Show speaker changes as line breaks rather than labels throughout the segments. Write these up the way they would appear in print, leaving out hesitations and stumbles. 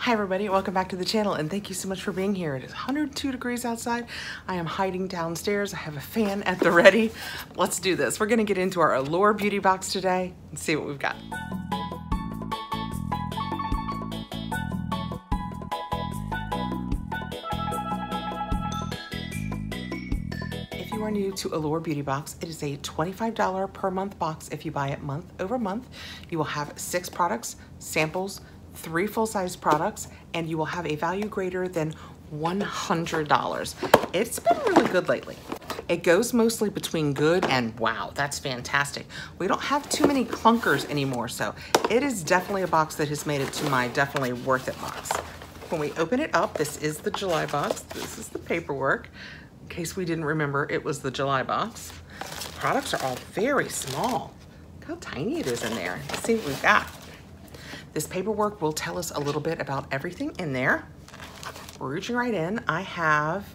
Hi everybody, welcome back to the channel and thank you so much for being here. It is 102 degrees outside. I am hiding downstairs. I have a fan at the ready. Let's do this. We're gonna get into our Allure beauty box today and see what we've got. If you are new to Allure Beauty Box, it is a $25 per month box. If you buy it month over month, you will have 6 products, samples, 3 full-size products, and you will have a value greater than $100. It's been really good lately. It goes mostly between good and wow, that's fantastic. We don't have too many clunkers anymore, so it is definitely a box that has made it to my definitely worth it box. When we open it up, this is the July box. This is the paperwork. In case we didn't remember, it was the July box. The products are all very small. Look how tiny it is in there. Let's see what we've got. This paperwork will tell us a little bit about everything in there. We're reaching right in. I have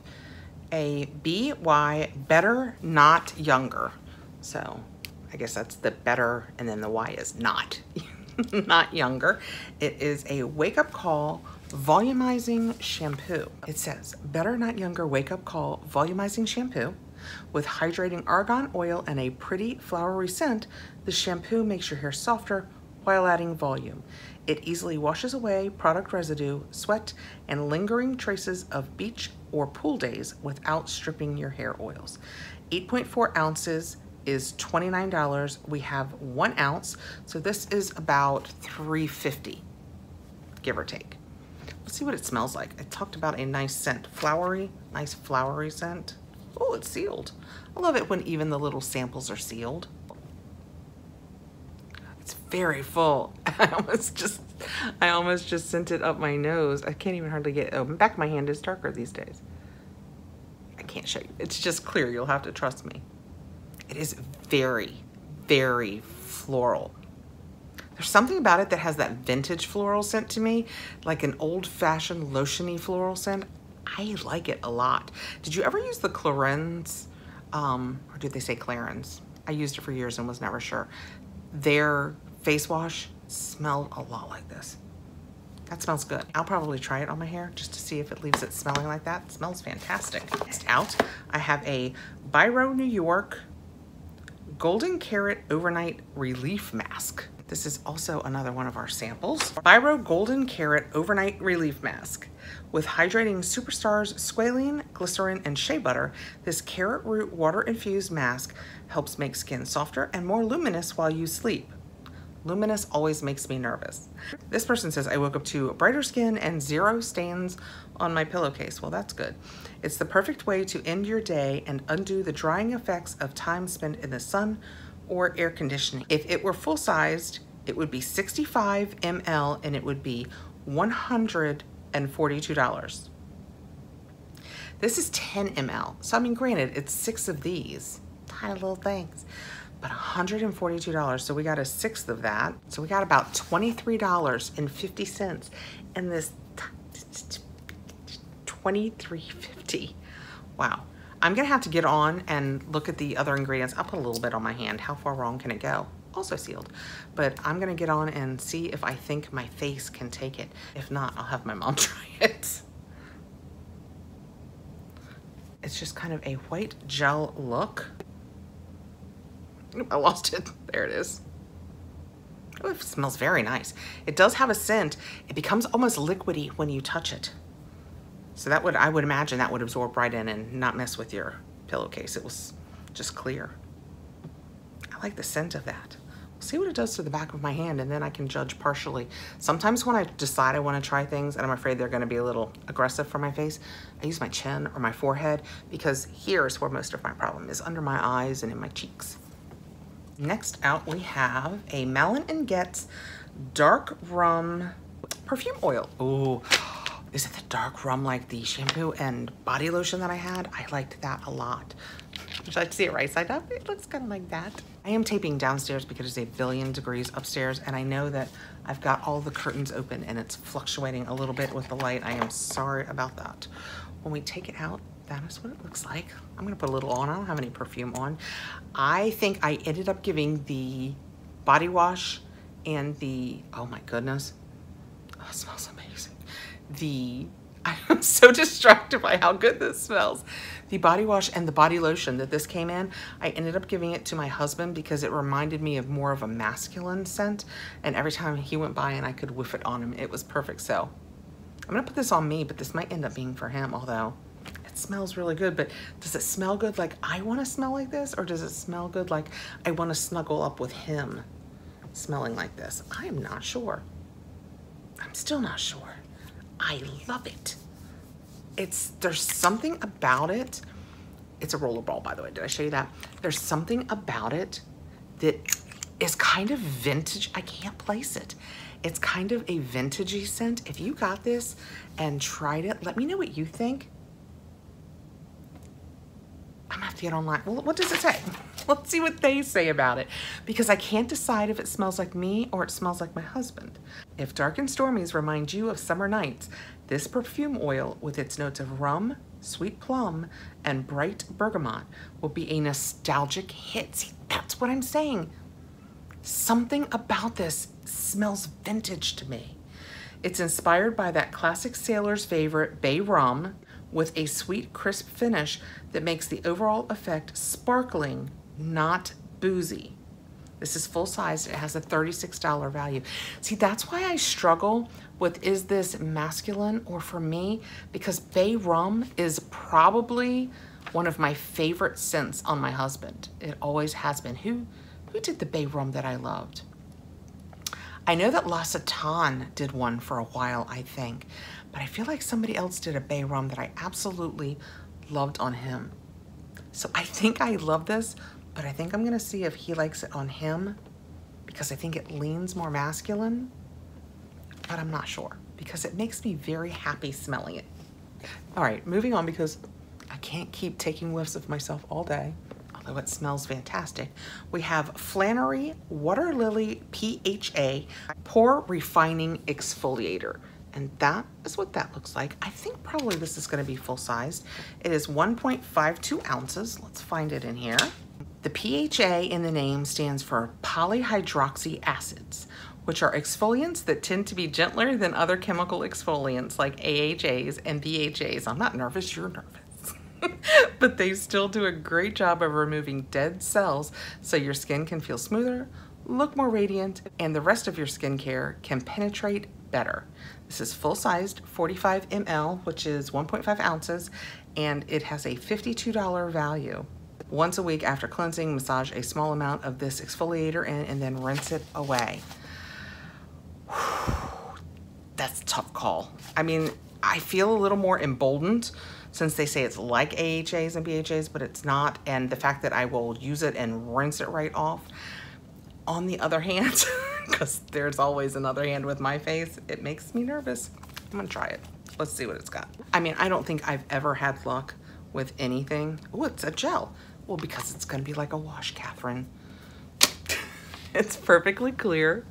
a BY, better, not younger. So I guess that's the better, and then the Y is not, not younger. It is a wake-up call volumizing shampoo. It says, better, not younger wake-up call volumizing shampoo. With hydrating argan oil and a pretty flowery scent, the shampoo makes your hair softer while adding volume. It easily washes away product residue, sweat, and lingering traces of beach or pool days without stripping your hair oils. 8.4 ounces is $29. We have 1 ounce, so this is about $3.50, give or take. Let's see what it smells like. I talked about a nice scent, nice flowery scent. Oh, it's sealed. I love it when even the little samples are sealed. It's very full. I almost just sent it up my nose. I can't even hardly get, oh, the back of my hand is darker these days. I can't show you. It's just clear. You'll have to trust me. It is very, very floral. There's something about it that has that vintage floral scent to me, like an old-fashioned lotiony floral scent. I like it a lot. Did you ever use the Clarins, or did they say Clarins? I used it for years and was never sure. Their face wash smelled a lot like this. That smells good. I'll probably try it on my hair just to see if it leaves it smelling like that. It smells fantastic. Next out, I have a Biro New York Golden Carrot Overnight Relief Mask. This is also another one of our samples. Biro Golden Carrot Overnight Relief Mask. With hydrating superstars, squalene, glycerin, and shea butter, this carrot root water-infused mask helps make skin softer and more luminous while you sleep. Luminous always makes me nervous. This person says, I woke up to brighter skin and 0 stains on my pillowcase. Well, that's good. It's the perfect way to end your day and undo the drying effects of time spent in the sun or air conditioning. If it were full-sized, it would be 65 ml and it would be $142. This is 10 ml. So I mean, granted, it's 6 of these tiny little things, but $142. So we got a 1/6 of that. So we got about $23.50 in this $23.50. Wow. I'm gonna have to get on and look at the other ingredients. I'll put a little bit on my hand. How far wrong can it go? Also sealed. But I'm gonna get on and see if I think my face can take it. If not, I'll have my mom try it. It's just kind of a white gel look. I lost it. There it is. Oh, it smells very nice. It does have a scent. It becomes almost liquidy when you touch it. So that would, I would imagine that would absorb right in and not mess with your pillowcase. It was just clear. I like the scent of that. We'll see what it does to the back of my hand and then I can judge partially. Sometimes when I decide I want to try things and I'm afraid they're going to be a little aggressive for my face, I use my chin or my forehead because here's where most of my problem is, under my eyes and in my cheeks. Next out we have a Malin & Getz Dark Rum Perfume Oil. Ooh. Is it the dark rum like the shampoo and body lotion that I had? I liked that a lot. Would you like to see it right side up? It looks kind of like that. I am taping downstairs because it's a billion degrees upstairs and I know that I've got all the curtains open and it's fluctuating a little bit with the light. I am sorry about that. When we take it out, that is what it looks like. I'm gonna put a little on. I don't have any perfume on. I think I ended up giving the body wash and the, oh my goodness, oh, it smells amazing. I'm so distracted by how good this smells. The body wash and the body lotion that this came in, I ended up giving it to my husband because it reminded me of more of a masculine scent. And every time he went by and I could whiff it on him, it was perfect. So I'm gonna put this on me, but this might end up being for him, although it smells really good. But does it smell good like I wanna smell like this? Or does it smell good like I wanna snuggle up with him smelling like this? I am not sure. I'm still not sure. I love it. There's something about it. It's a rollerball, by the way. Did I show you that? There's something about it that is kind of vintage. I can't place it. It's kind of a vintagey scent. If you got this and tried it, let me know what you think. I'm gonna have to get online. Well, what does it say? Let's see what they say about it, because I can't decide if it smells like me or it smells like my husband. If dark and stormies remind you of summer nights, this perfume oil with its notes of rum, sweet plum, and bright bergamot will be a nostalgic hit. See, that's what I'm saying. Something about this smells vintage to me. It's inspired by that classic sailor's favorite bay rum with a sweet, crisp finish that makes the overall effect sparkling, not boozy. This is full size. It has a $36 value. See, that's why I struggle with, is this masculine or for me? Because bay rum is probably one of my favorite scents on my husband. It always has been. Who did the bay rum that I loved? I know that La Satan did one for a while, I think, but I feel like somebody else did a bay rum that I absolutely loved on him. So I think I love this, but I think I'm gonna see if he likes it on him, because I think it leans more masculine, but I'm not sure because it makes me very happy smelling it. All right, moving on, because I can't keep taking whiffs of myself all day, although it smells fantastic. We have Flannery Water Lily PHA Pore Refining Exfoliator. And that is what that looks like. I think probably this is gonna be full sized. It is 1.52 ounces. Let's find it in here. The PHA in the name stands for polyhydroxy acids, which are exfoliants that tend to be gentler than other chemical exfoliants like AHAs and BHAs. I'm not nervous, you're nervous. But they still do a great job of removing dead cells so your skin can feel smoother, look more radiant, and the rest of your skincare can penetrate better. This is full-sized, 45 ml, which is 1.5 ounces, and it has a $52 value. Once a week after cleansing, massage a small amount of this exfoliator in and then rinse it away. That's a tough call. I mean, I feel a little more emboldened since they say it's like AHAs and BHAs, but it's not, and the fact that I will use it and rinse it right off. On the other hand, because there's always another hand with my face, it makes me nervous. I'm gonna try it. Let's see what it's got. I mean, I don't think I've ever had luck with anything. Oh, it's a gel. Well, because it's gonna be like a wash, Catherine. It's perfectly clear.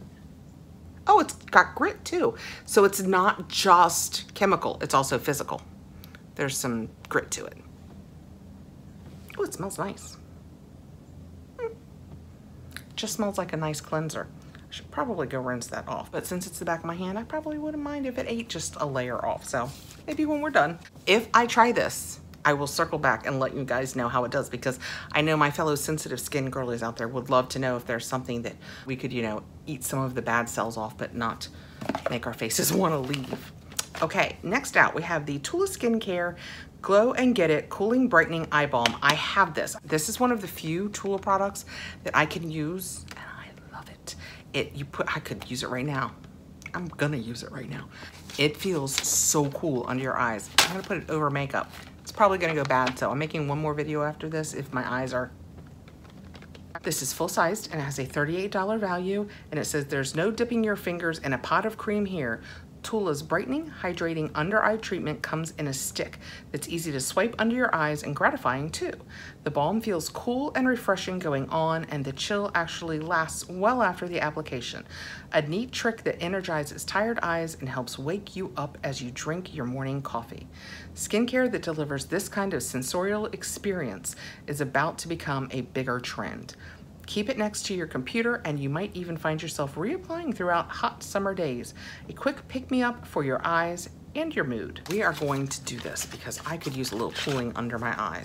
Oh, it's got grit too. So it's not just chemical, it's also physical. There's some grit to it. Oh, it smells nice. Just smells like a nice cleanser. I should probably go rinse that off, but since it's the back of my hand, I probably wouldn't mind if it ate just a layer off. So maybe when we're done. If I try this, I will circle back and let you guys know how it does, because I know my fellow sensitive skin girlies out there would love to know if there's something that we could, you know, eat some of the bad cells off, but not make our faces want to leave. Okay, next out we have the Tula Skincare Glow and Get It Cooling Brightening Eye Balm. I have this. This is one of the few Tula products that I can use, and I love it. I could use it right now. I'm gonna use it right now. It feels so cool under your eyes. I'm gonna put it over makeup. It's probably gonna go bad, so I'm making one more video after this if my eyes are. This is full-sized and it has a $38 value, and it says there's no dipping your fingers in a pot of cream here. Tula's brightening, hydrating under eye treatment comes in a stick that's easy to swipe under your eyes and gratifying too. The balm feels cool and refreshing going on, and the chill actually lasts well after the application. A neat trick that energizes tired eyes and helps wake you up as you drink your morning coffee. Skincare that delivers this kind of sensorial experience is about to become a bigger trend. Keep it next to your computer and you might even find yourself reapplying throughout hot summer days. A quick pick-me-up for your eyes and your mood. We are going to do this because I could use a little cooling under my eyes.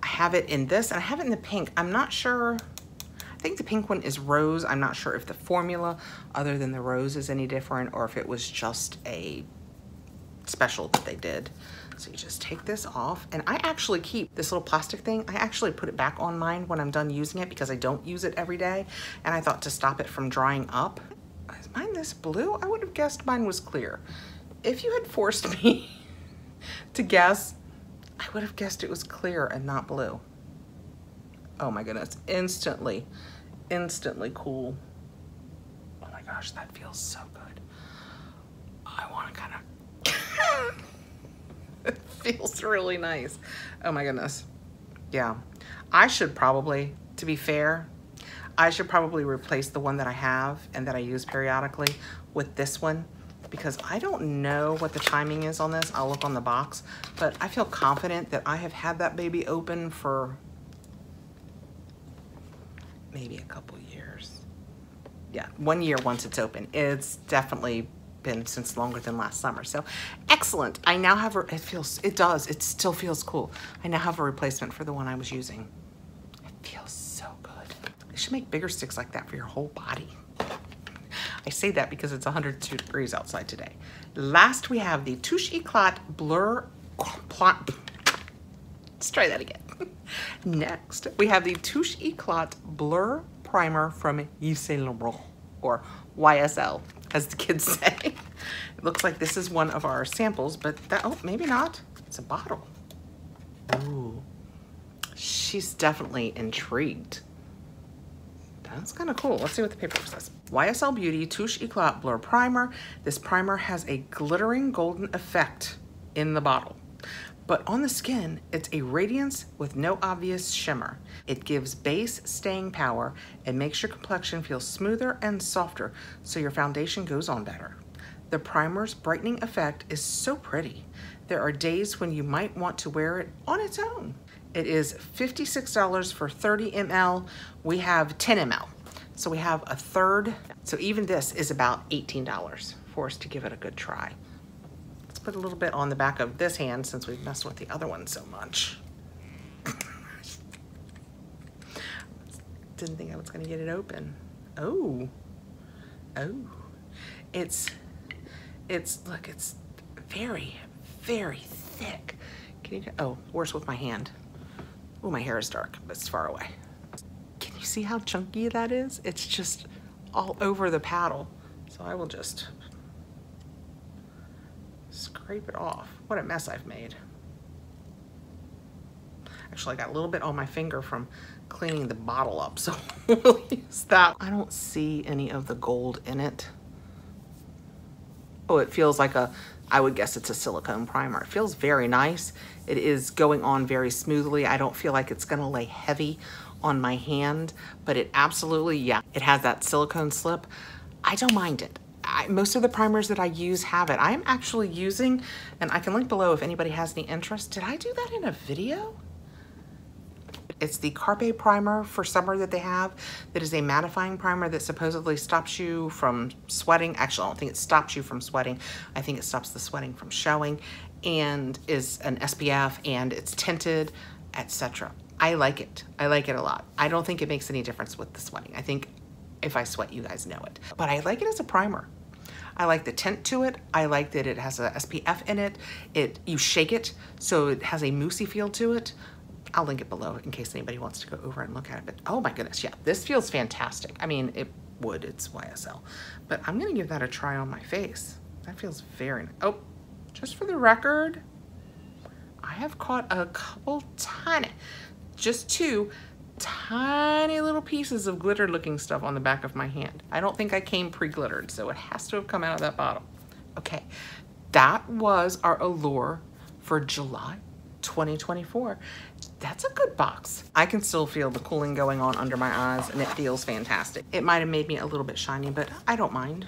I have it in this and I have it in the pink. I'm not sure. I think the pink one is rose. I'm not sure if the formula other than the rose is any different or if it was just a special that they did. So you just take this off, and I actually keep this little plastic thing. I actually put it back on mine when I'm done using it because I don't use it every day. And I thought to stop it from drying up. Is mine this blue? I would have guessed mine was clear. If you had forced me to guess, I would have guessed it was clear and not blue. Oh my goodness, instantly cool. Oh my gosh, that feels so good. I want to kind of, it feels really nice. Oh my goodness. Yeah, I should probably, to be fair, I should probably replace the one that I have and that I use periodically with this one because I don't know what the timing is on this. I'll look on the box, but I feel confident that I have had that baby open for maybe a couple years. Yeah, 1 year once it's open. It's definitely been since longer than last summer. So excellent. I now have it still feels cool. I now have a replacement for the one I was using. It feels so good. They should make bigger sticks like that for your whole body. I say that because it's 102 degrees outside today. Last we have the Touche Eclat Blur Plot. Let's try that again. Next, we have the Touche Eclat Blur Primer from Yves Saint Laurent, or YSL, as the kids say. It looks like this is one of our samples, but oh, maybe not. It's a bottle. Ooh, she's definitely intrigued. That's kind of cool. Let's see what the paper says. YSL Beauty Touche Eclat Blur Primer. This primer has a glittering golden effect in the bottle. But on the skin, it's a radiance with no obvious shimmer. It gives base staying power and makes your complexion feel smoother and softer so your foundation goes on better. The primer's brightening effect is so pretty. There are days when you might want to wear it on its own. It is $56 for 30 ml. We have 10 ml. So we have a third. So even this is about $18 for us to give it a good try. Put a little bit on the back of this hand since we've messed with the other one so much. Didn't think I was gonna get it open. Oh, it's look, it's very, very thick. Can you, oh, worse with my hand. Oh, my hair is dark, but it's far away. Can you see how chunky that is? It's just all over the paddle. So I will just scrape it off. What a mess I've made. Actually, I got a little bit on my finger from cleaning the bottle up, so we'll use that. I don't see any of the gold in it. Oh, it feels like I would guess it's a silicone primer. It feels very nice. It is going on very smoothly. I don't feel like it's gonna lay heavy on my hand, but it absolutely, yeah, it has that silicone slip. I don't mind it. Most of the primers that I use have it. I'm actually using, and I can link below if anybody has any interest. Did I do that in a video? It's the Carpe primer for summer that they have. That is a mattifying primer that supposedly stops you from sweating. Actually, I don't think it stops you from sweating. I think it stops the sweating from showing, and is an SPF, and it's tinted, etc. I like it. I like it a lot. I don't think it makes any difference with the sweating. I think if I sweat, you guys know it. But I like it as a primer. I like the tint to it. I like that it has a SPF in it. You shake it, so it has a moussey feel to it. I'll link it below in case anybody wants to go over and look at it. But oh my goodness, yeah, this feels fantastic. I mean, it would, it's YSL. But I'm gonna give that a try on my face. That feels very nice. Oh, just for the record, I have caught a couple just two tiny little pieces of glitter looking stuff on the back of my hand. I don't think I came pre-glittered, so it has to have come out of that bottle. Okay, that was our Allure for July 2024. That's a good box. I can still feel the cooling going on under my eyes, and it feels fantastic. It might have made me a little bit shiny, but I don't mind.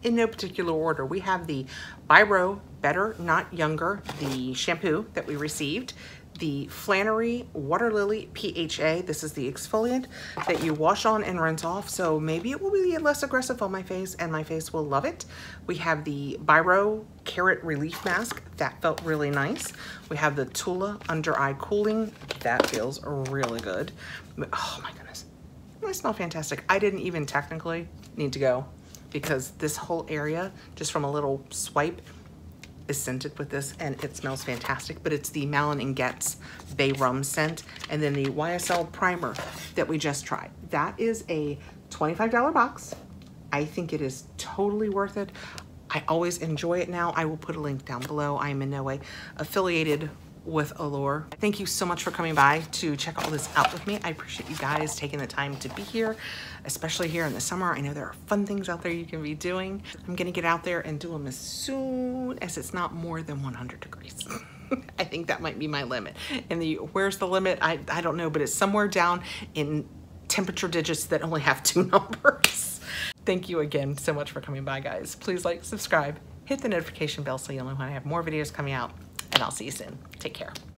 In no particular order, we have the Biro Better Not Younger, the shampoo that we received, the Flannery Water Lily PHA. This is the exfoliant that you wash on and rinse off, so maybe it will be less aggressive on my face and my face will love it. We have the Biro Carrot Relief Mask. That felt really nice. We have the Tula Under Eye Cooling. That feels really good. Oh my goodness. I smell fantastic. I didn't even technically need to go because this whole area, just from a little swipe, is scented with this and it smells fantastic. But it's the Malin & Getz Bay Rum scent and then the YSL primer that we just tried. That is a $25 box. I think it is totally worth it. I always enjoy it now. I will put a link down below. I am in no way affiliated with Allure. Thank you so much for coming by to check all this out with me. I appreciate you guys taking the time to be here, especially here in the summer. I know there are fun things out there you can be doing. I'm gonna get out there and do them as soon as it's not more than 100 degrees. I think that might be my limit. And where's the limit? I don't know, but it's somewhere down in temperature digits that only have 2 numbers. Thank you again so much for coming by, guys. Please like, subscribe, hit the notification bell so you'll know when I have more videos coming out. And I'll see you soon. Take care.